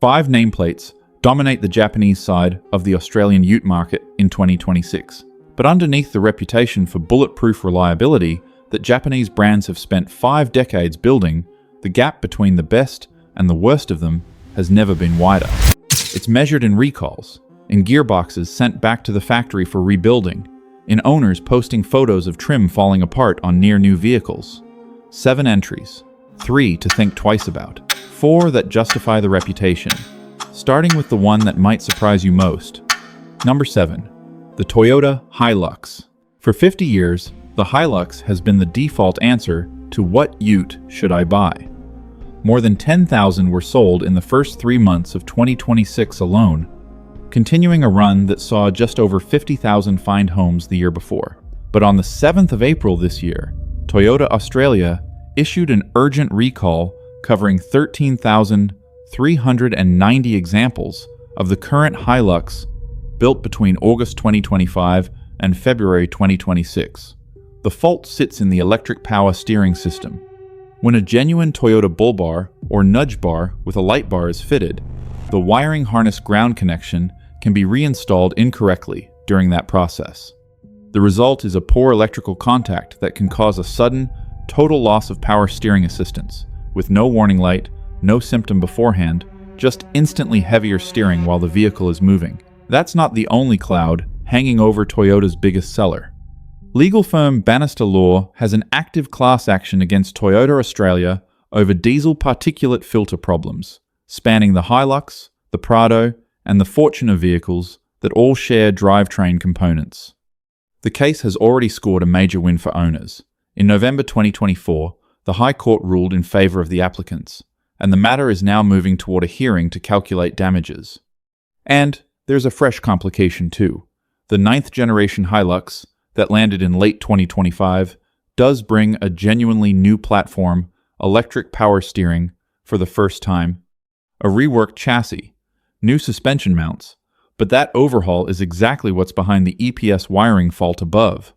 5 nameplates dominate the Japanese side of the Australian ute market in 2026. But underneath the reputation for bulletproof reliability that Japanese brands have spent 5 decades building, the gap between the best and the worst of them has never been wider. It's measured in recalls, in gearboxes sent back to the factory for rebuilding, in owners posting photos of trim falling apart on near-new vehicles. 7 entries, 3 to think twice about, 4 that justify the reputation, starting with the one that might surprise you most. Number 7. The Toyota HiLux. For 50 years, the HiLux has been the default answer to what ute should I buy. More than 10,000 were sold in the first 3 months of 2026 alone, continuing a run that saw just over 50,000 find homes the year before. But on the 7th of April this year, Toyota Australia issued an urgent recall covering 13,390 examples of the current HiLux built between August 2025 and February 2026. The fault sits in the electric power steering system. When a genuine Toyota bull bar or nudge bar with a light bar is fitted, the wiring harness ground connection can be reinstalled incorrectly during that process. The result is a poor electrical contact that can cause a sudden, total loss of power steering assistance, with no warning light, no symptom beforehand, just instantly heavier steering while the vehicle is moving. That's not the only cloud hanging over Toyota's biggest seller. Legal firm Bannister Law has an active class action against Toyota Australia over diesel particulate filter problems, spanning the HiLux, the Prado, and the Fortuner vehicles that all share drivetrain components. The case has already scored a major win for owners. In November 2024, the High Court ruled in favor of the applicants, and the matter is now moving toward a hearing to calculate damages. And there's a fresh complication too. The 9th generation HiLux, that landed in late 2025, does bring a genuinely new platform, electric power steering, for the first time, a reworked chassis, new suspension mounts, but that overhaul is exactly what's behind the EPS wiring fault above.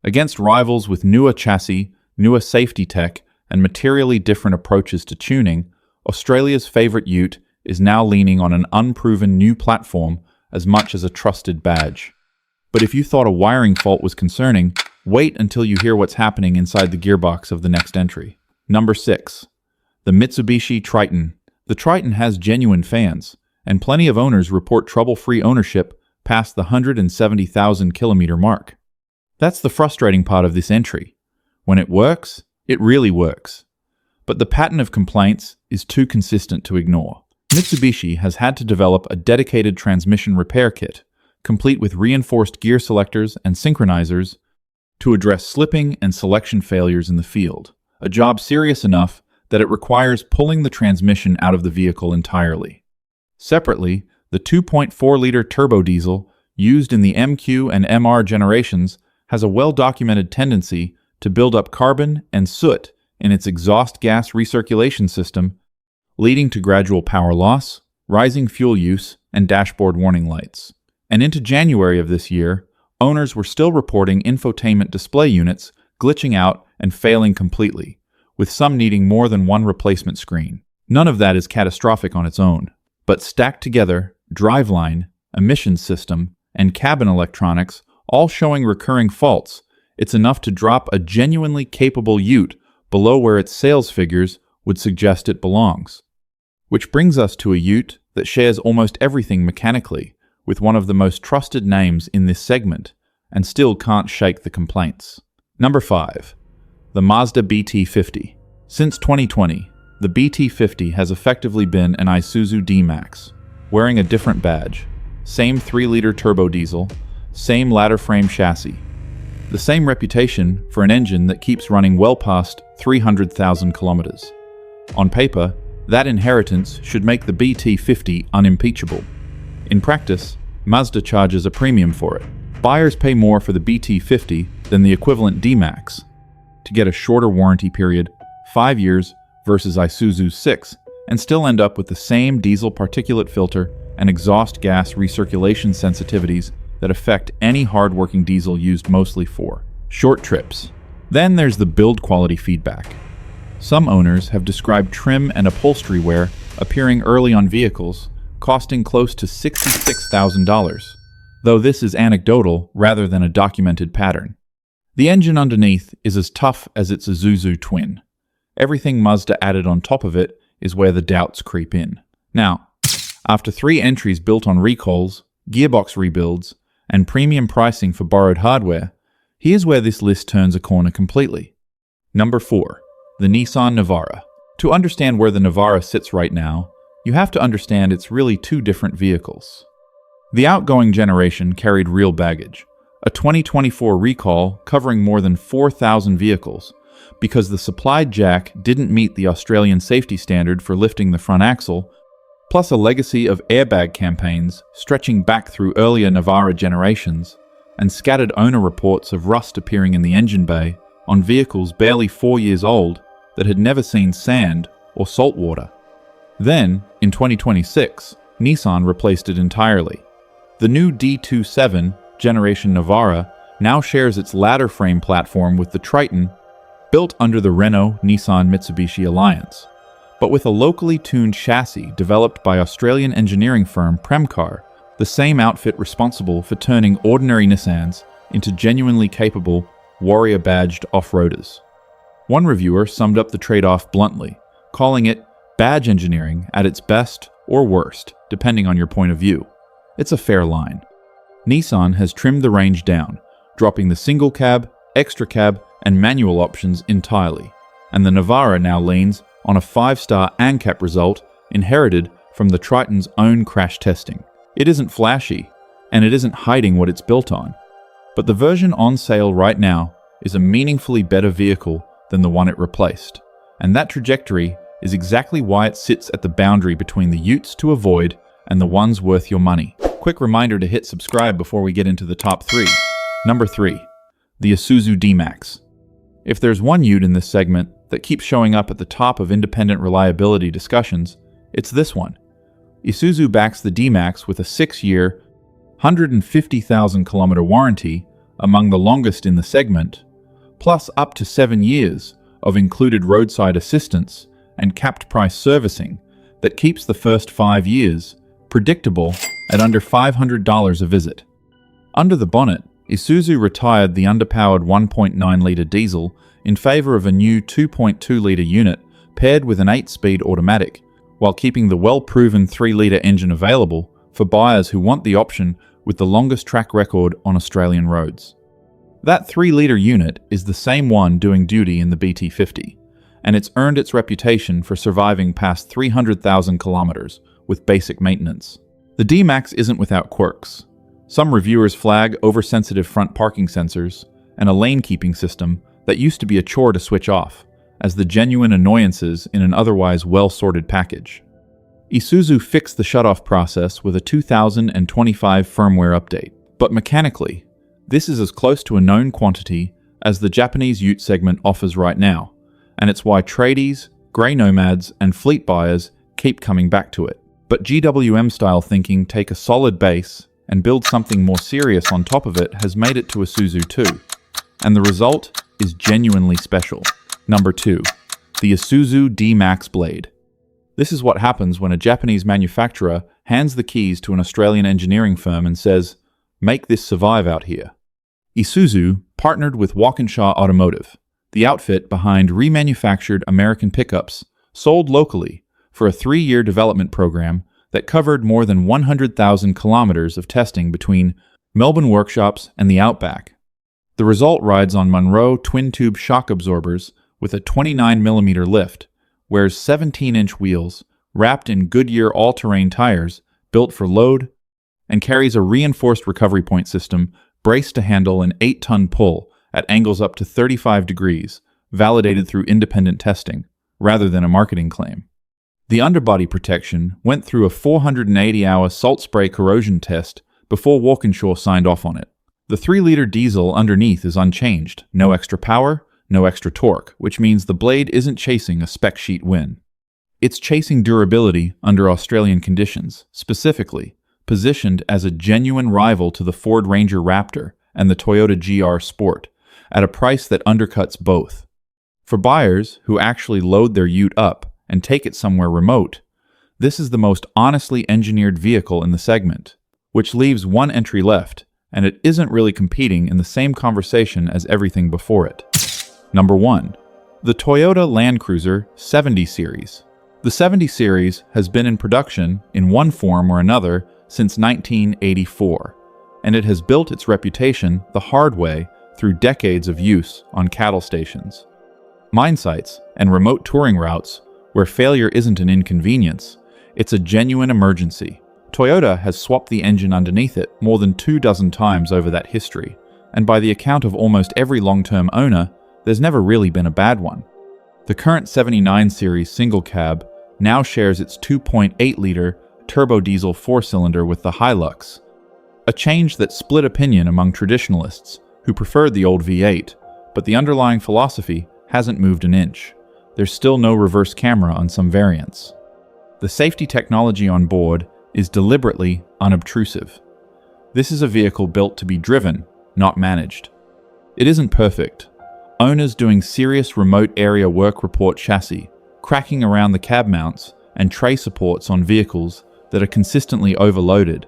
Against rivals with newer chassis, newer safety tech, and materially different approaches to tuning, Australia's favorite ute is now leaning on an unproven new platform as much as a trusted badge. But if you thought a wiring fault was concerning, wait until you hear what's happening inside the gearbox of the next entry. Number 6. The Mitsubishi Triton. The Triton has genuine fans, and plenty of owners report trouble-free ownership past the 170,000 kilometer mark. That's the frustrating part of this entry. When it works, it really works. But the pattern of complaints is too consistent to ignore. Mitsubishi has had to develop a dedicated transmission repair kit, complete with reinforced gear selectors and synchronizers, to address slipping and selection failures in the field, a job serious enough that it requires pulling the transmission out of the vehicle entirely. Separately, the 2.4-liter turbo diesel used in the MQ and MR generations has a well-documented tendency to build up carbon and soot in its exhaust gas recirculation system, leading to gradual power loss, rising fuel use, and dashboard warning lights. And into January of this year, owners were still reporting infotainment display units glitching out and failing completely, with some needing more than one replacement screen. None of that is catastrophic on its own, but stacked together, driveline, emissions system, and cabin electronics all showing recurring faults, it's enough to drop a genuinely capable ute below where its sales figures would suggest it belongs. Which brings us to a ute that shares almost everything mechanically, with one of the most trusted names in this segment, and still can't shake the complaints. Number 5. The Mazda BT-50. Since 2020, the BT-50 has effectively been an Isuzu D-Max, wearing a different badge, same 3-liter turbo diesel, same ladder frame chassis, the same reputation for an engine that keeps running well past 300,000 kilometers. On paper, that inheritance should make the BT-50 unimpeachable. In practice, Mazda charges a premium for it. Buyers pay more for the BT-50 than the equivalent D-Max to get a shorter warranty period, 5 years versus Isuzu's 6, and still end up with the same diesel particulate filter and exhaust gas recirculation sensitivities that affect any hard-working diesel used mostly for short trips. Then there's the build quality feedback. Some owners have described trim and upholstery wear appearing early on vehicles, costing close to $66,000, though this is anecdotal rather than a documented pattern. The engine underneath is as tough as its Isuzu twin. Everything Mazda added on top of it is where the doubts creep in. Now, after 3 entries built on recalls, gearbox rebuilds, and premium pricing for borrowed hardware, here's where this list turns a corner completely. Number 4. The Nissan Navara. To understand where the Navara sits right now, you have to understand it's really 2 different vehicles. The outgoing generation carried real baggage, a 2024 recall covering more than 4,000 vehicles, because the supplied jack didn't meet the Australian safety standard for lifting the front axle, plus a legacy of airbag campaigns stretching back through earlier Navara generations, and scattered owner reports of rust appearing in the engine bay on vehicles barely 4 years old that had never seen sand or salt water. Then, in 2026, Nissan replaced it entirely. The new D-27 generation Navara now shares its ladder frame platform with the Triton, built under the Renault-Nissan-Mitsubishi alliance, but with a locally tuned chassis developed by Australian engineering firm Premcar, the same outfit responsible for turning ordinary Nissans into genuinely capable, warrior-badged off-roaders. One reviewer summed up the trade-off bluntly, calling it badge engineering at its best or worst, depending on your point of view. It's a fair line. Nissan has trimmed the range down, dropping the single cab, extra cab, and manual options entirely, and the Navara now leans on a 5-star ANCAP result inherited from the Triton's own crash testing. It isn't flashy, and it isn't hiding what it's built on, but the version on sale right now is a meaningfully better vehicle than the one it replaced, and that trajectory is exactly why it sits at the boundary between the utes to avoid and the ones worth your money. Quick reminder to hit subscribe before we get into the top 3. Number 3. The Isuzu D-Max. If there's one ute in this segment that keeps showing up at the top of independent reliability discussions, it's this one. Isuzu backs the D-Max with a 6-year, 150,000 kilometer warranty, among the longest in the segment, plus up to 7 years of included roadside assistance and capped price servicing that keeps the first 5 years predictable at under $500 a visit. Under the bonnet, Isuzu retired the underpowered 1.9-litre diesel in favor of a new 2.2-litre unit paired with an 8-speed automatic, while keeping the well-proven 3-litre engine available for buyers who want the option with the longest track record on Australian roads. That 3-litre unit is the same one doing duty in the BT-50, and it's earned its reputation for surviving past 300,000 kilometres with basic maintenance. The D-Max isn't without quirks. Some reviewers flag oversensitive front parking sensors and a lane-keeping system that used to be a chore to switch off, as the genuine annoyances in an otherwise well-sorted package. Isuzu fixed the shutoff process with a 2025 firmware update, but mechanically, this is as close to a known quantity as the Japanese ute segment offers right now, and it's why tradies, grey nomads, and fleet buyers keep coming back to it. But GWM-style thinking take a solid base and build something more serious on top of it has made it to Isuzu too, and the result is genuinely special. Number 2. The Isuzu D-Max Blade. This is what happens when a Japanese manufacturer hands the keys to an Australian engineering firm and says, "Make this survive out here." Isuzu partnered with Walkinshaw Automotive, the outfit behind remanufactured American pickups sold locally, for a 3-year development program that covered more than 100,000 kilometers of testing between Melbourne workshops and the Outback. The result rides on Munro twin-tube shock absorbers with a 29mm lift, wears 17-inch wheels wrapped in Goodyear all-terrain tires built for load, and carries a reinforced recovery point system braced to handle an 8-ton pull at angles up to 35 degrees, validated through independent testing, rather than a marketing claim. The underbody protection went through a 480-hour salt spray corrosion test before Walkinshaw signed off on it. The 3-litre diesel underneath is unchanged, no extra power, no extra torque, which means the blade isn't chasing a spec sheet win. It's chasing durability under Australian conditions, specifically positioned as a genuine rival to the Ford Ranger Raptor and the Toyota GR Sport, at a price that undercuts both. For buyers who actually load their ute up and take it somewhere remote, This is the most honestly engineered vehicle in the segment, which leaves one entry left, and it isn't really competing in the same conversation as everything before it. Number 1. The Toyota LandCruiser 70 series. The 70 series has been in production in one form or another since 1984, and it has built its reputation the hard way through decades of use on cattle stations, mine sites, and remote touring routes where failure isn't an inconvenience, it's a genuine emergency. Toyota has swapped the engine underneath it more than 24 times over that history, and by the account of almost every long-term owner, there's never really been a bad one. The current 79 series single cab now shares its 2.8-liter turbo diesel 4-cylinder with the HiLux, a change that split opinion among traditionalists who preferred the old V8, but the underlying philosophy hasn't moved an inch. There's still no reverse camera on some variants. The safety technology on board is deliberately unobtrusive. This is a vehicle built to be driven, not managed. It isn't perfect. Owners doing serious remote area work report chassis, cracking around the cab mounts, and tray supports on vehicles that are consistently overloaded,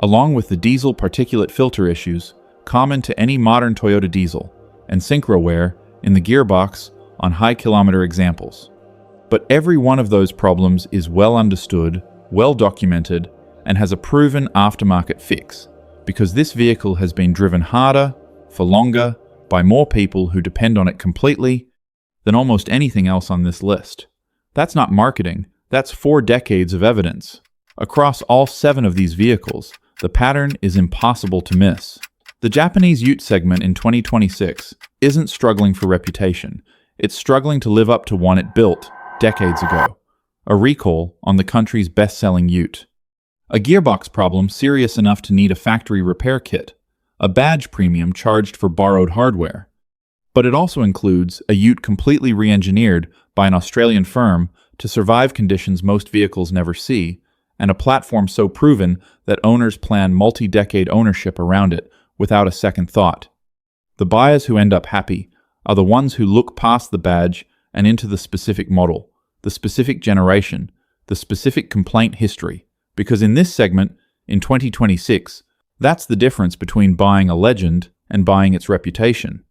along with the diesel particulate filter issues common to any modern Toyota diesel, and synchro wear in the gearbox on high-kilometer examples. But every one of those problems is well understood, well documented, and has a proven aftermarket fix, because this vehicle has been driven harder, for longer, by more people who depend on it completely than almost anything else on this list. That's not marketing, that's 4 decades of evidence. Across all 7 of these vehicles, the pattern is impossible to miss. The Japanese Ute segment in 2026 isn't struggling for reputation, it's struggling to live up to one it built decades ago. A recall on the country's best-selling Ute. A gearbox problem serious enough to need a factory repair kit. A badge premium charged for borrowed hardware. But it also includes a Ute completely re-engineered by an Australian firm to survive conditions most vehicles never see, and a platform so proven that owners plan multi-decade ownership around it without a second thought. The buyers who end up happy are the ones who look past the badge and into the specific model, the specific generation, the specific complaint history, because in this segment, in 2026, that's the difference between buying a legend and buying its reputation.